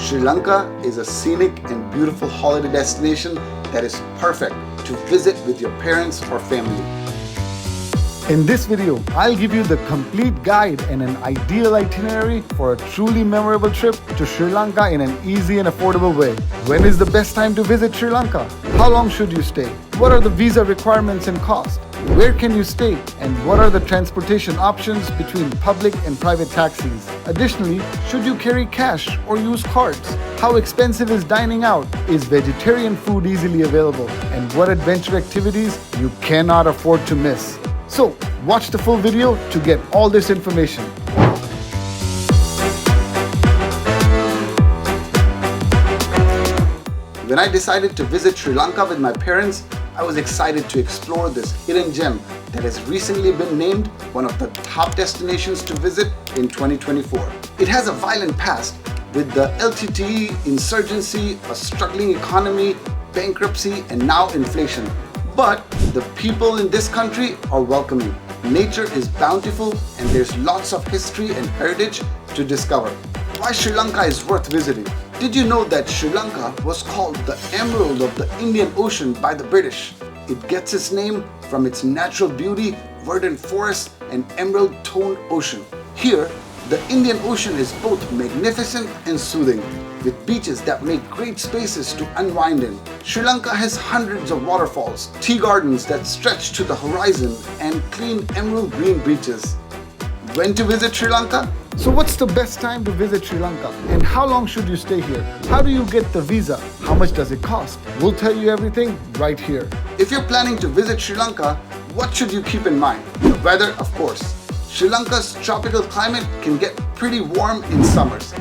Sri Lanka is a scenic and beautiful holiday destination that is perfect to visit with your parents or family. In this video, I'll give you the complete guide and an ideal itinerary for a truly memorable trip to Sri Lanka in an easy and affordable way. When is the best time to visit Sri Lanka? How long should you stay? What are the visa requirements and cost? Where can you stay? And what are the transportation options between public and private taxis? Additionally, should you carry cash or use cards? How expensive is dining out? Is vegetarian food easily available? And what adventure activities you cannot afford to miss? So, watch the full video to get all this information. When I decided to visit Sri Lanka with my parents, I was excited to explore this hidden gem that has recently been named one of the top destinations to visit in 2024. It has a violent past with the LTTE, insurgency, a struggling economy, bankruptcy, and now inflation. But the people in this country are welcoming. Nature is bountiful and there's lots of history and heritage to discover. Why Sri Lanka is worth visiting? Did you know that Sri Lanka was called the Emerald of the Indian Ocean by the British? It gets its name from its natural beauty, verdant forests, and emerald-toned ocean. Here, the Indian Ocean is both magnificent and soothing, with beaches that make great spaces to unwind in. Sri Lanka has hundreds of waterfalls, tea gardens that stretch to the horizon, and clean emerald green beaches. When to visit Sri Lanka? So what's the best time to visit Sri Lanka? And how long should you stay here? How do you get the visa? How much does it cost? We'll tell you everything right here. If you're planning to visit Sri Lanka, what should you keep in mind? The weather, of course. Sri Lanka's tropical climate can get pretty warm in summers.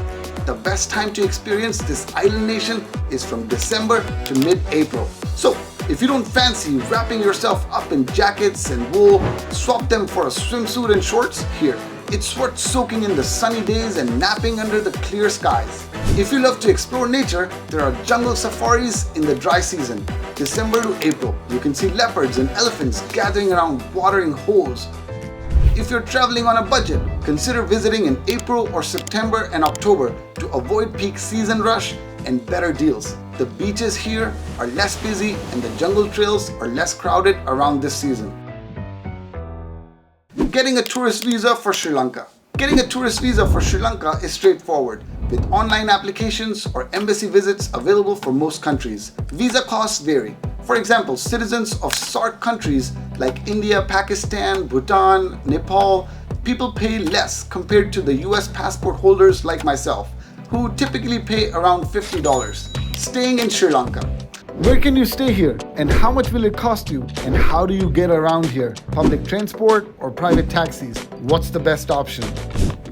The best time to experience this island nation is from December to mid-April. So, if you don't fancy wrapping yourself up in jackets and wool, swap them for a swimsuit and shorts here. It's worth soaking in the sunny days and napping under the clear skies. If you love to explore nature, there are jungle safaris in the dry season, December to April. You can see leopards and elephants gathering around watering holes. If you're traveling on a budget, consider visiting in April or September and October to avoid peak season rush and better deals. The beaches here are less busy and the jungle trails are less crowded around this season. Getting a tourist visa for Sri Lanka. Getting a tourist visa for Sri Lanka is straightforward, with online applications or embassy visits available for most countries. Visa costs vary. For example, citizens of SAARC countries like India, Pakistan, Bhutan, Nepal, people pay less compared to the US passport holders like myself, who typically pay around $50. Staying in Sri Lanka. Where can you stay here? And how much will it cost you? And how do you get around here? Public transport or private taxis? What's the best option?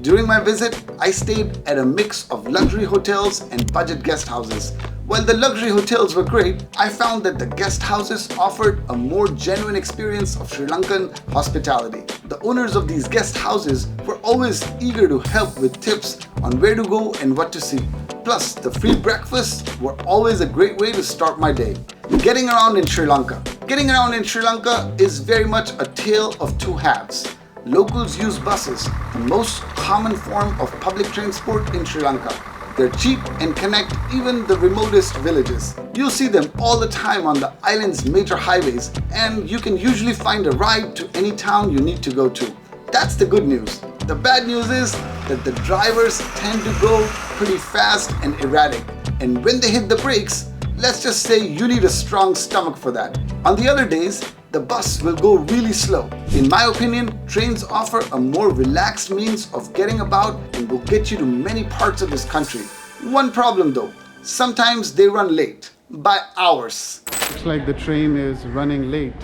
During my visit, I stayed at a mix of luxury hotels and budget guest houses. While the luxury hotels were great, I found that the guest houses offered a more genuine experience of Sri Lankan hospitality. The owners of these guest houses were always eager to help with tips on where to go and what to see. Plus, the free breakfasts were always a great way to start my day. Getting around in Sri Lanka. Getting around in Sri Lanka is very much a tale of two halves. Locals use buses, the most common form of public transport in Sri Lanka. They're cheap and connect even the remotest villages. You'll see them all the time on the island's major highways, and you can usually find a ride to any town you need to go to. That's the good news. The bad news is that the drivers tend to go pretty fast and erratic, and when they hit the brakes, let's just say you need a strong stomach for that. On the other days, the bus will go really slow. In my opinion, trains offer a more relaxed means of getting about and will get you to many parts of this country. One problem though, sometimes they run late, by hours. Looks like the train is running late.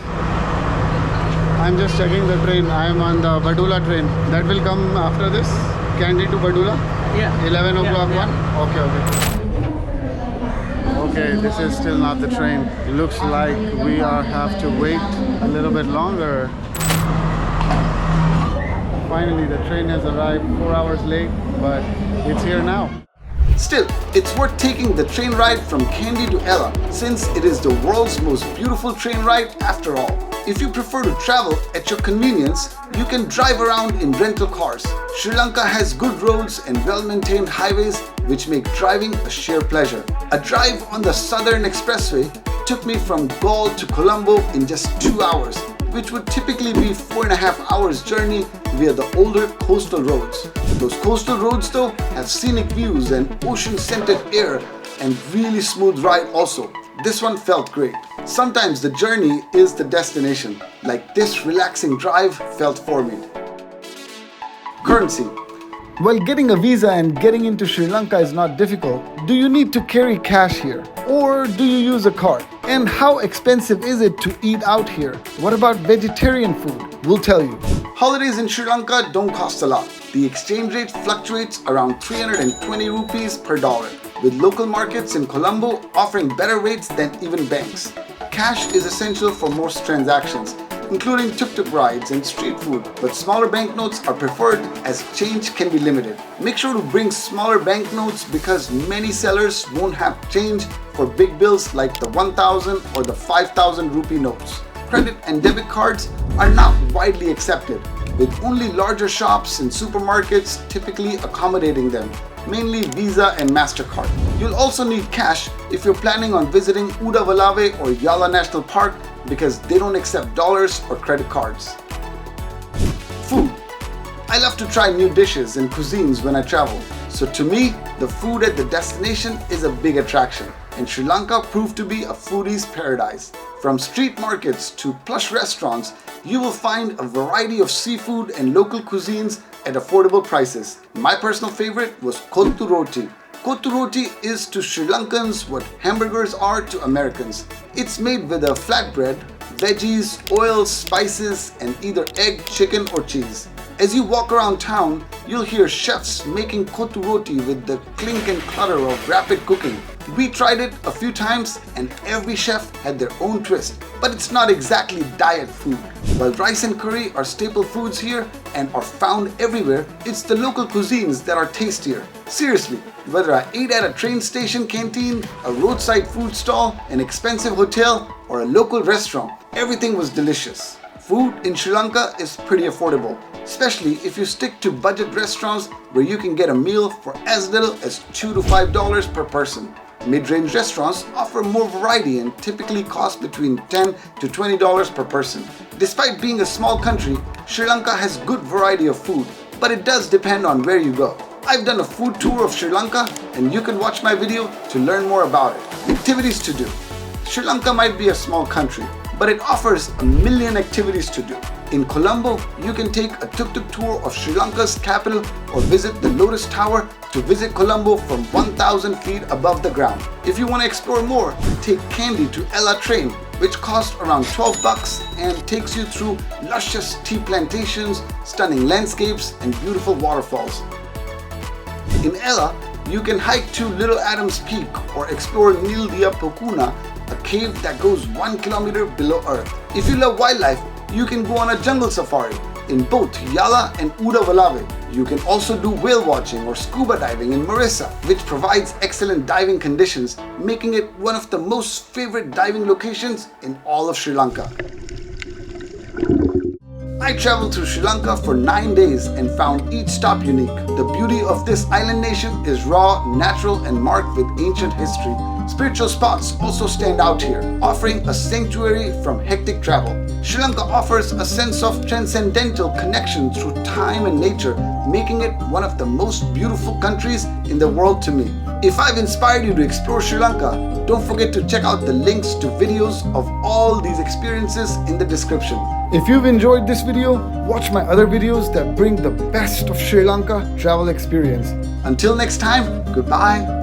I'm just checking the train. I'm on the Badula train. That will come after this? Kandy to Badula? Yeah. 11 o'clock yeah. one? Okay. Okay, this is still not the train. It looks like we have to wait a little bit longer. Finally, the train has arrived 4 hours late, but it's here now. Still, it's worth taking the train ride from Kandy to Ella, since it is the world's most beautiful train ride after all. If you prefer to travel at your convenience, you can drive around in rental cars. Sri Lanka has good roads and well-maintained highways which make driving a sheer pleasure. A drive on the Southern Expressway took me from Galle to Colombo in just 2 hours, which would typically be 4.5 hours journey via the older coastal roads. Those coastal roads though have scenic views and ocean-scented air and really smooth ride also. This one felt great. Sometimes the journey is the destination, like this relaxing drive felt for me. Currency. While getting a visa and getting into Sri Lanka is not difficult, do you need to carry cash here? Or do you use a card? And how expensive is it to eat out here? What about vegetarian food? We'll tell you. Holidays in Sri Lanka don't cost a lot. The exchange rate fluctuates around 320 rupees per dollar, with local markets in Colombo offering better rates than even banks. Cash is essential for most transactions, including tuk-tuk rides and street food, but smaller banknotes are preferred as change can be limited. Make sure to bring smaller banknotes because many sellers won't have change for big bills like the 1,000 or the 5,000 rupee notes. Credit and debit cards are not widely accepted, with only larger shops and supermarkets typically accommodating them, mainly Visa and MasterCard. You'll also need cash if you're planning on visiting Udawalawa or Yalanationalpark because they don't accept dollars or credit cards. Food. I love to try new dishes and cuisines when I travel, so to me, the food at the destination is a big attraction, and Sri Lanka proved to be a foodie's paradise. From street markets to plush restaurants, you will find a variety of seafood and local cuisines at affordable prices. My personal favorite was kottu roti. Kottu roti is to Sri Lankans what hamburgers are to Americans. It's made with a flatbread, veggies, oil, spices, and either egg, chicken, or cheese. As you walk around town, you'll hear chefs making kottu roti with the clink and clutter of rapid cooking. We tried it a few times and every chef had their own twist, but it's not exactly diet food. While rice and curry are staple foods here and are found everywhere, it's the local cuisines that are tastier. Seriously, whether I ate at a train station canteen, a roadside food stall, an expensive hotel, or a local restaurant, everything was delicious. Food in Sri Lanka is pretty affordable, especially if you stick to budget restaurants where you can get a meal for as little as $2 to $5 per person. Mid-range restaurants offer more variety and typically cost between $10 to $20 per person. Despite being a small country, Sri Lanka has good variety of food, but it does depend on where you go. I've done a food tour of Sri Lanka and you can watch my video to learn more about it. Activities to do. Sri Lanka might be a small country, but it offers a million activities to do. In Colombo, you can take a tuktuk tour of Sri Lanka's capital or visit the Lotustower to visit Colombo from 1,000 feet above the ground. If you want to explore more, take Kandy to Ella train, which costs around $12 and takes you through luscious tea plantations, stunning landscapes, and beautiful waterfalls. In Ella, you can hike to Little Adams Peak or explore Nildia Pokuna, a cave that goes 1 kilometer below Earth. If you love wildlife, you can go on a jungle safari in both Yala and Udawalawa. You can also do whale watching or scuba diving in Marissa, which provides excellent diving conditions, making it one of the most favorite diving locations in all of Sri Lanka. I traveled through Sri Lanka for 9 days and found each stop unique. The beauty of this island nation is raw, natural, and marked with ancient history. Spiritual spots also stand out here, offering a sanctuary from hectic travel. Sri Lanka offers a sense of transcendental connection through time and nature, making it one of the most beautiful countries in the world to me. If I've inspired you to explore Sri Lanka, don't forget to check out the links to videos of all these experiences in the description. If you've enjoyed this video, watch my other videos that bring the best of Sri Lanka travel experience. Until next time, goodbye.